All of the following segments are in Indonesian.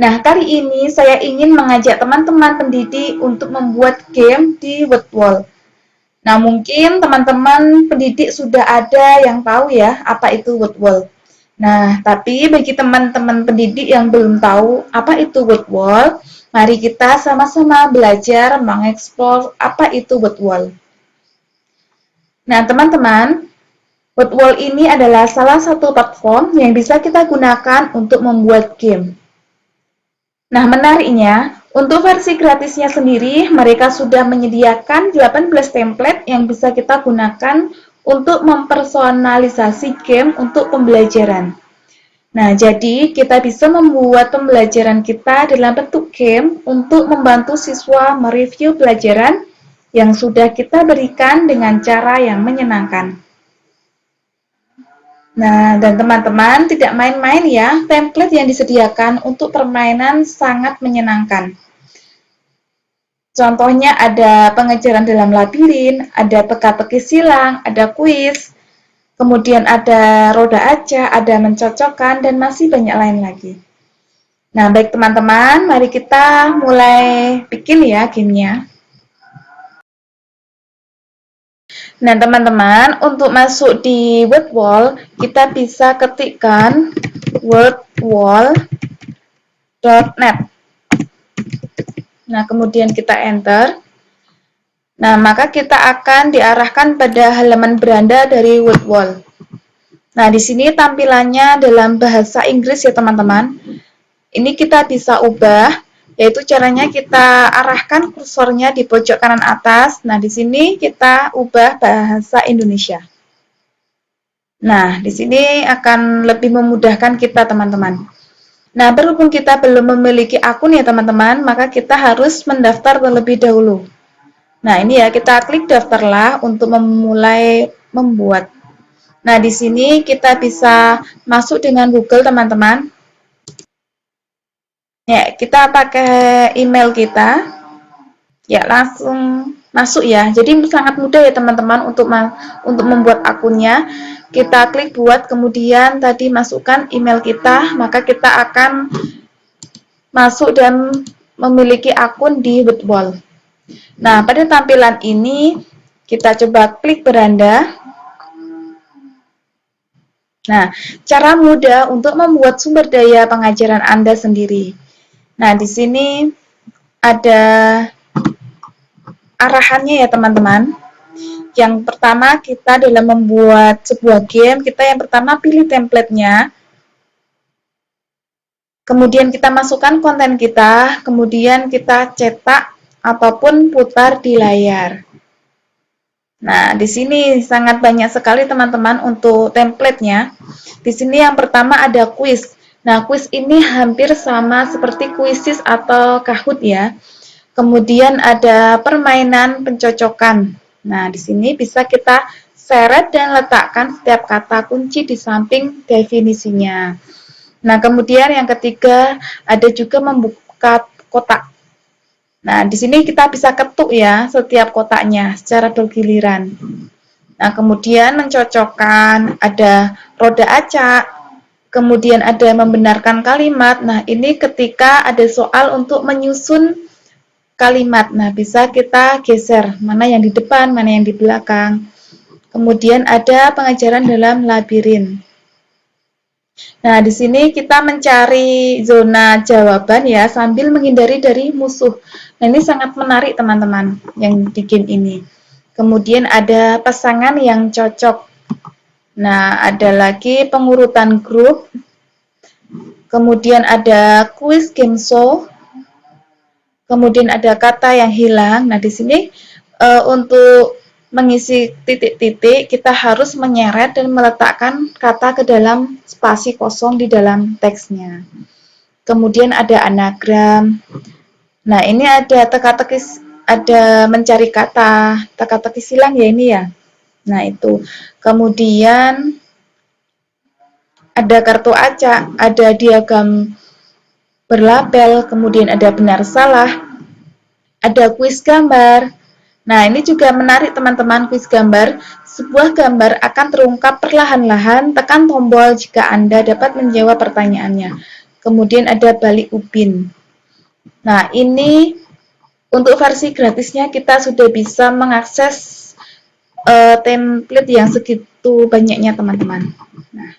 Nah, kali ini saya ingin mengajak teman-teman pendidik untuk membuat game di WordWall. Nah, mungkin teman-teman pendidik sudah ada yang tahu ya apa itu WordWall. Nah, tapi bagi teman-teman pendidik yang belum tahu apa itu WordWall, mari kita sama-sama belajar mengeksplor apa itu WordWall. Nah, teman-teman, WordWall ini adalah salah satu platform yang bisa kita gunakan untuk membuat game. Nah, menariknya, untuk versi gratisnya sendiri, mereka sudah menyediakan 18 template yang bisa kita gunakan untuk mempersonalisasi game untuk pembelajaran. Nah, jadi kita bisa membuat pembelajaran kita dalam bentuk game untuk membantu siswa mereview pelajaran yang sudah kita berikan dengan cara yang menyenangkan. Nah, dan teman-teman tidak main-main ya, template yang disediakan untuk permainan sangat menyenangkan. Contohnya ada pengejaran dalam labirin, ada teka-teki silang, ada kuis, kemudian ada roda acak, ada mencocokkan, dan masih banyak lain lagi. Nah, baik teman-teman, mari kita mulai bikin ya gamenya. Nah, teman-teman, untuk masuk di WordWall, kita bisa ketikkan wordwall.net. Nah, kemudian kita enter. Nah, maka kita akan diarahkan pada halaman beranda dari WordWall. Nah, di sini tampilannya dalam bahasa Inggris ya, teman-teman. Ini kita bisa ubah, yaitu caranya kita arahkan kursornya di pojok kanan atas. Nah, di sini kita ubah bahasa Indonesia. Nah, di sini akan lebih memudahkan kita, teman-teman. Nah, berhubung kita belum memiliki akun ya, teman-teman, maka kita harus mendaftar terlebih dahulu. Nah, ini ya, kita klik daftarlah untuk memulai membuat. Nah, di sini kita bisa masuk dengan Google, teman-teman. Ya, kita pakai email kita. Ya, langsung masuk ya. Jadi sangat mudah ya, teman-teman, untuk membuat akunnya. Kita klik buat, kemudian tadi masukkan email kita, maka kita akan masuk dan memiliki akun di WordWall. Nah, pada tampilan ini kita coba klik beranda. Nah, cara mudah untuk membuat sumber daya pengajaran Anda sendiri. Nah, di sini ada arahannya ya, teman-teman. Yang pertama, kita dalam membuat sebuah game, kita yang pertama pilih template-nya. Kemudian kita masukkan konten kita, kemudian kita cetak ataupun putar di layar. Nah, di sini sangat banyak sekali teman-teman untuk template-nya. Di sini yang pertama ada kuis. Nah, kuis ini hampir sama seperti Quizizz atau Kahoot ya. Kemudian ada permainan pencocokan. Nah, di sini bisa kita seret dan letakkan setiap kata kunci di samping definisinya. Nah, kemudian yang ketiga ada juga membuka kotak. Nah, di sini kita bisa ketuk ya setiap kotaknya secara bergiliran. Nah, kemudian mencocokkan, ada roda acak, kemudian ada membenarkan kalimat. Nah, ini ketika ada soal untuk menyusun kalimat. Nah, bisa kita geser mana yang di depan, mana yang di belakang. Kemudian ada pengajaran dalam labirin. Nah, di sini kita mencari zona jawaban ya sambil menghindari dari musuh. Nah, ini sangat menarik teman-teman yang di game ini. Kemudian ada pasangan yang cocok. Nah, ada lagi pengurutan grup. Kemudian ada quiz game show. Kemudian ada kata yang hilang. Nah, di sini untuk mengisi titik-titik, kita harus menyeret dan meletakkan kata ke dalam spasi kosong di dalam teksnya. Kemudian ada anagram. Nah, ini ada teka-teki, ada mencari kata, teka-teki silang ya ini ya. Nah, itu. Kemudian ada kartu acak, ada diagram berlabel, kemudian ada benar salah, ada kuis gambar. Nah, ini juga menarik teman-teman, kuis gambar. Sebuah gambar akan terungkap perlahan-lahan, tekan tombol jika Anda dapat menjawab pertanyaannya. kemudian ada Bali Ubin. Nah, ini untuk versi gratisnya kita sudah bisa mengakses template yang segitu banyaknya teman-teman. Nah,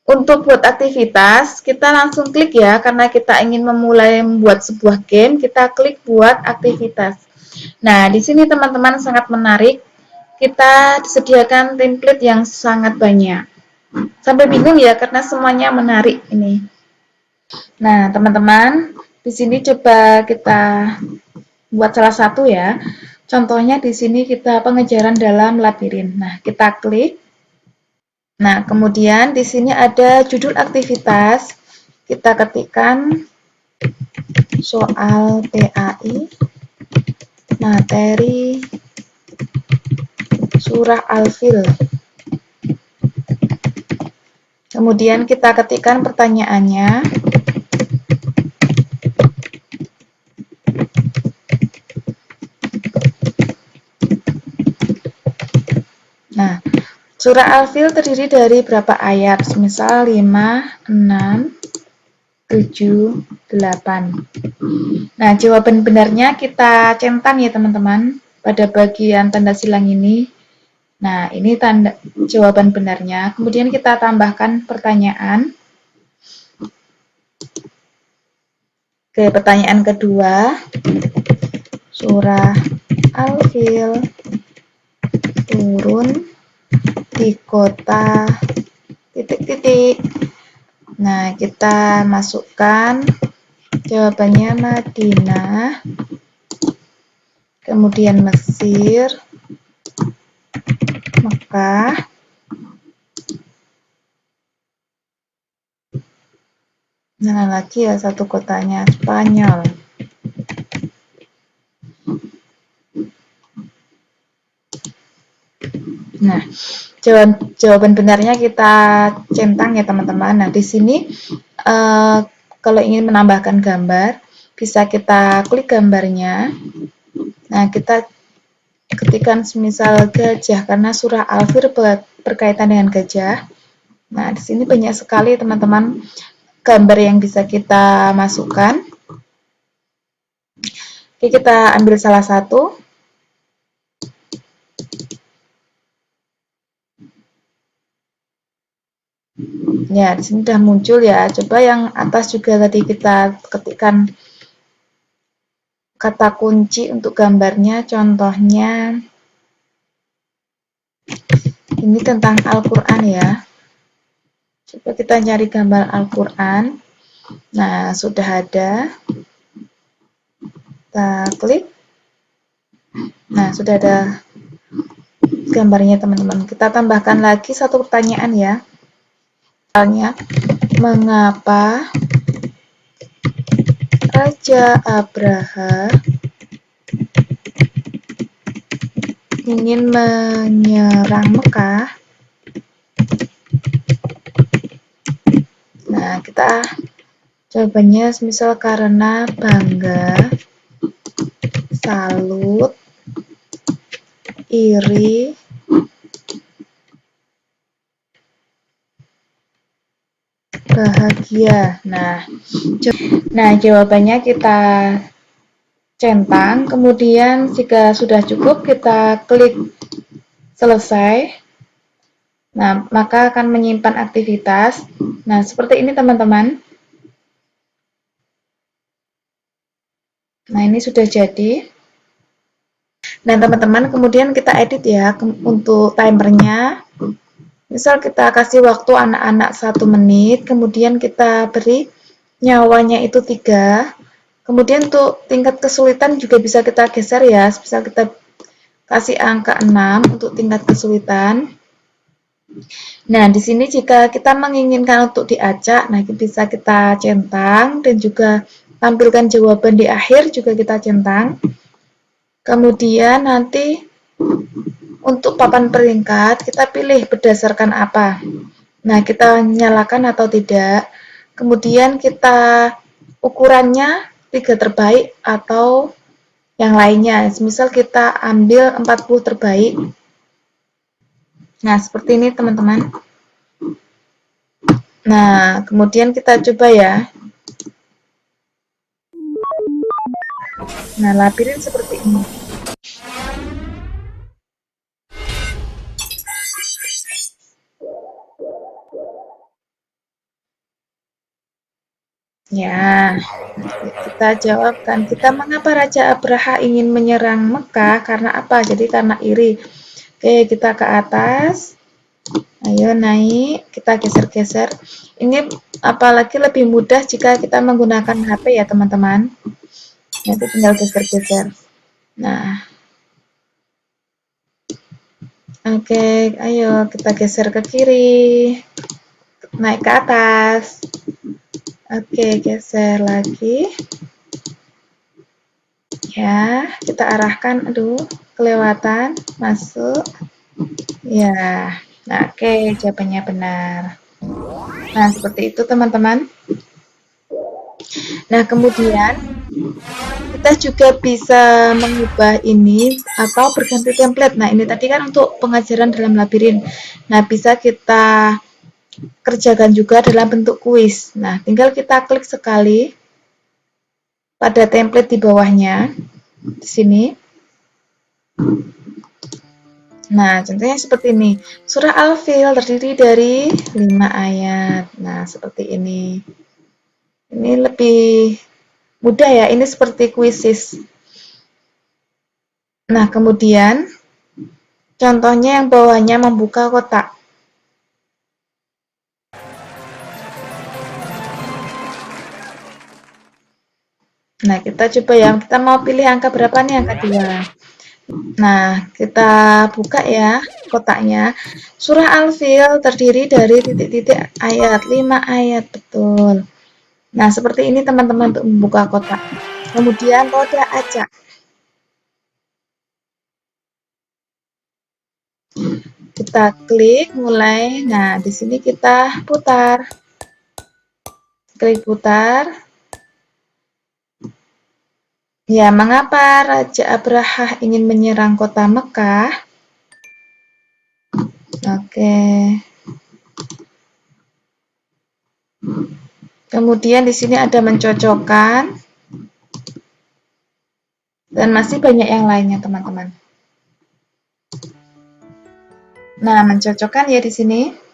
untuk buat aktivitas, kita langsung klik ya, karena kita ingin memulai membuat sebuah game, kita klik buat aktivitas. Nah, di sini teman-teman sangat menarik, kita disediakan template yang sangat banyak. Sampai bingung ya, karena semuanya menarik ini. Nah, teman-teman, di sini coba kita buat salah satu ya. Contohnya di sini kita pengejaran dalam labirin. Nah, kita klik. Nah, kemudian di sini ada judul aktivitas. Kita ketikkan soal PAI, materi surah Al-Fil. Kemudian kita ketikkan pertanyaannya. Nah, surah Al-Fil terdiri dari berapa ayat? Misal 5, 6, 7, 8. Nah, jawaban benarnya kita centang ya teman-teman pada bagian tanda silang ini. Nah, ini tanda jawaban benarnya. Kemudian kita tambahkan pertanyaan. Oke, pertanyaan kedua. Surah Al-Fil turun di kota titik-titik. Nah, kita masukkan jawabannya Madinah, kemudian Mesir, Mekah, nah lagi ya satu kotanya Spanyol. Nah, jawaban benarnya kita centang ya teman-teman. Nah, di sini kalau ingin menambahkan gambar, bisa kita klik gambarnya. Nah, kita ketikkan semisal gajah, karena surah Al-Fil berkaitan dengan gajah. Nah, di sini banyak sekali teman-teman gambar yang bisa kita masukkan. Oke, kita ambil salah satu. Ya, di sini sudah muncul ya. Coba yang atas juga tadi kita ketikkan kata kunci untuk gambarnya. Contohnya ini tentang Al-Quran ya. Coba kita cari gambar Al-Quran. Nah, sudah ada. Kita klik. Nah, sudah ada gambarnya teman-teman. Kita tambahkan lagi satu pertanyaan ya. Misalnya, mengapa Raja Abraha ingin menyerang Mekah? Nah, kita jawabannya misal karena bangga, salut, iri, bahagia. Nah, jawabannya kita centang, kemudian jika sudah cukup kita klik selesai. Nah, maka akan menyimpan aktivitas. Nah, seperti ini teman-teman. Nah, ini sudah jadi. Nah, teman-teman, kemudian kita edit ya untuk timernya. Misal kita kasih waktu anak-anak 1 menit, kemudian kita beri nyawanya itu 3. Kemudian untuk tingkat kesulitan juga bisa kita geser ya. Bisa kita kasih angka 6 untuk tingkat kesulitan. Nah, di sini jika kita menginginkan untuk diacak, nah bisa kita centang dan juga tampilkan jawaban di akhir juga kita centang. Kemudian nanti untuk papan peringkat kita pilih berdasarkan apa. Nah, kita nyalakan atau tidak. Kemudian kita ukurannya 3 terbaik atau yang lainnya. Misal kita ambil 40 terbaik. Nah, seperti ini teman-teman. Nah, kemudian kita coba ya. Nah, labirin seperti ini. Ya, kita jawabkan. Mengapa Raja Abraha ingin menyerang Mekah? Karena apa? Jadi karena iri. Oke, kita ke atas. Ayo naik, kita geser-geser. Ini apalagi lebih mudah jika kita menggunakan HP ya teman-teman. Nanti tinggal geser-geser. Nah, oke, ayo kita geser ke kiri. Naik ke atas. Oke, geser lagi. Ya, kita arahkan. Aduh, kelewatan. Masuk. Ya. Nah, oke, jawabannya benar. Nah, seperti itu teman-teman. Nah, kemudian kita juga bisa mengubah ini atau berganti template. Nah, ini tadi kan untuk pengajaran dalam labirin. Nah, bisa kita kerjakan juga dalam bentuk kuis. Nah, tinggal kita klik sekali pada template di bawahnya, di sini. Nah, contohnya seperti ini. Surah Al-Fil terdiri dari 5 ayat. Nah, seperti ini. Ini lebih mudah ya, ini seperti kuisis. Nah, kemudian contohnya yang bawahnya membuka kotak. Nah, kita coba ya, kita mau pilih angka berapa nih, angka 2. Nah, kita buka ya kotaknya. Surah Al-Fil terdiri dari titik-titik ayat, 5 ayat, betul. Nah, seperti ini teman-teman untuk membuka kotak. Kemudian roda acak. Kita klik mulai. Nah, di sini kita putar. Klik putar. Ya, mengapa Raja Abraha ingin menyerang kota Mekah? Oke. Kemudian di sini ada mencocokkan. Dan masih banyak yang lainnya, teman-teman. Nah, mencocokkan ya di sini.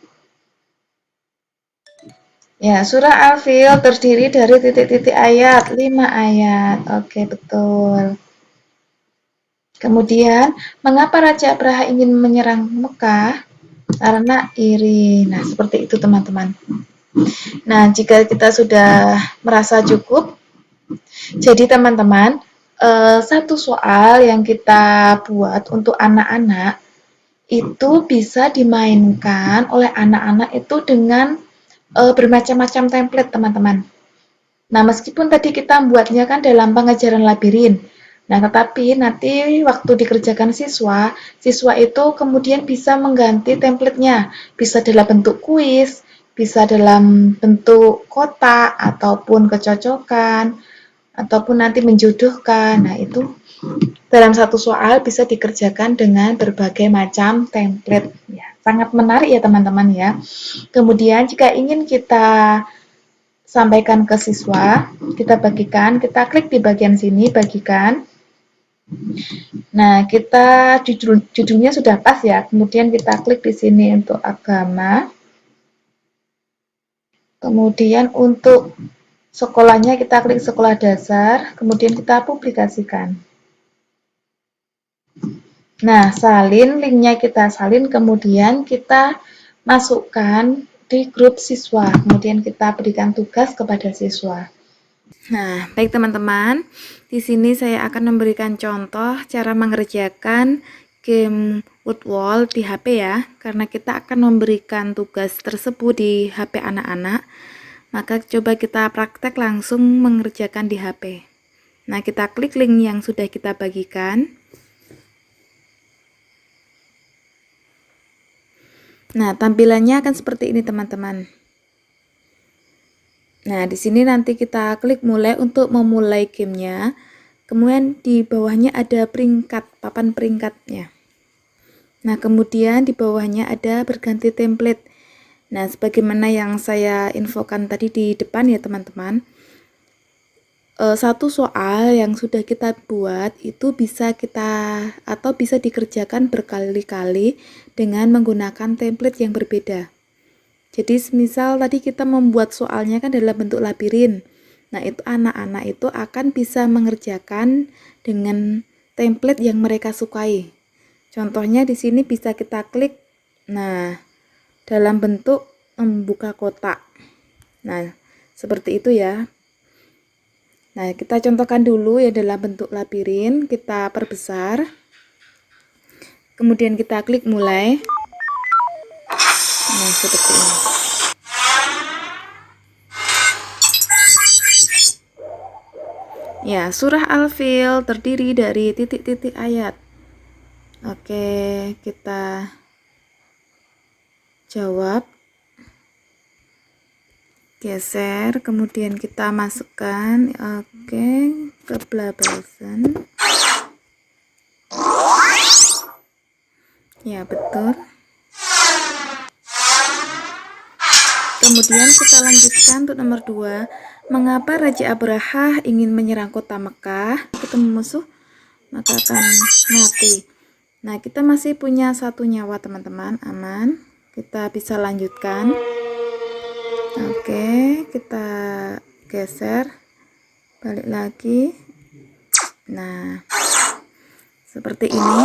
Ya, surah Al-Fil terdiri dari titik-titik ayat, 5 ayat. Oke, betul. Kemudian, mengapa Raja Abraha ingin menyerang Mekah? Karena iri. Nah, seperti itu teman-teman. Nah, jika kita sudah merasa cukup, jadi teman-teman, satu soal yang kita buat untuk anak-anak itu bisa dimainkan oleh anak-anak itu dengan bermacam-macam template teman-teman. Nah, meskipun tadi kita membuatnya kan dalam pengajaran labirin. Nah, tetapi nanti waktu dikerjakan siswa, siswa itu kemudian bisa mengganti template-nya. Bisa dalam bentuk kuis, bisa dalam bentuk kotak, ataupun kecocokan, ataupun nanti menjodohkan. Nah, itu dalam satu soal bisa dikerjakan dengan berbagai macam template. Ya, sangat menarik ya teman-teman ya. Kemudian jika ingin kita sampaikan ke siswa, kita bagikan, kita klik di bagian sini, bagikan. Nah, kita judulnya sudah pas ya, kemudian kita klik di sini untuk agama. Kemudian untuk sekolahnya kita klik sekolah dasar, kemudian kita publikasikan. Nah, salin, linknya kita salin, kemudian kita masukkan di grup siswa, kemudian kita berikan tugas kepada siswa. Nah, baik teman-teman, di sini saya akan memberikan contoh cara mengerjakan game Woodwall di HP ya, karena kita akan memberikan tugas tersebut di HP anak-anak, maka coba kita praktek langsung mengerjakan di HP. Nah, kita klik link yang sudah kita bagikan. Nah, tampilannya akan seperti ini teman-teman. Nah, di sini nanti kita klik mulai untuk memulai gamenya. Kemudian di bawahnya ada peringkat, papan peringkatnya. Nah, kemudian di bawahnya ada berganti template. Nah, sebagaimana yang saya infokan tadi di depan ya teman-teman, satu soal yang sudah kita buat itu bisa dikerjakan berkali-kali dengan menggunakan template yang berbeda. Jadi misal tadi kita membuat soalnya kan dalam bentuk labirin. Nah, itu anak-anak itu akan bisa mengerjakan dengan template yang mereka sukai. Contohnya di sini bisa kita klik, nah, dalam bentuk membuka kotak. Nah, seperti itu ya. Nah, kita contohkan dulu ya dalam bentuk labirin, kita perbesar. Kemudian kita klik mulai. Nah, seperti ini. Ya, surah Al-Fil terdiri dari titik-titik ayat. Oke, kita jawab. Geser, kemudian kita masukkan, oke, ke belabasan. Ya, betul. Kemudian kita lanjutkan untuk nomor 2. Mengapa Raja Abraha ingin menyerang kota Mekah? Ketemu musuh, maka akan mati. Nah, kita masih punya 1 nyawa teman-teman, aman. Kita bisa lanjutkan. Oke, kita geser. Balik lagi. Nah, seperti ini.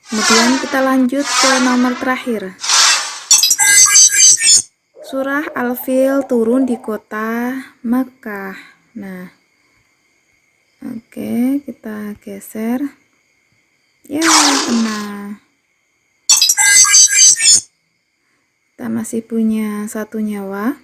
Kemudian kita lanjut ke nomor terakhir. Surah Al-Fil turun di kota Makkah. Nah, oke, kita geser. Ya, kena. Kita masih punya 1 nyawa.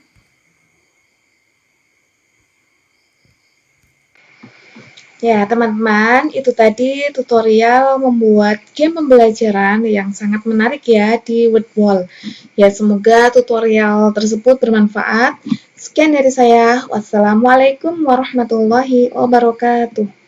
Ya, teman-teman, itu tadi tutorial membuat game pembelajaran yang sangat menarik ya di Wordwall. Ya, semoga tutorial tersebut bermanfaat. Sekian dari saya. Wassalamualaikum warahmatullahi wabarakatuh.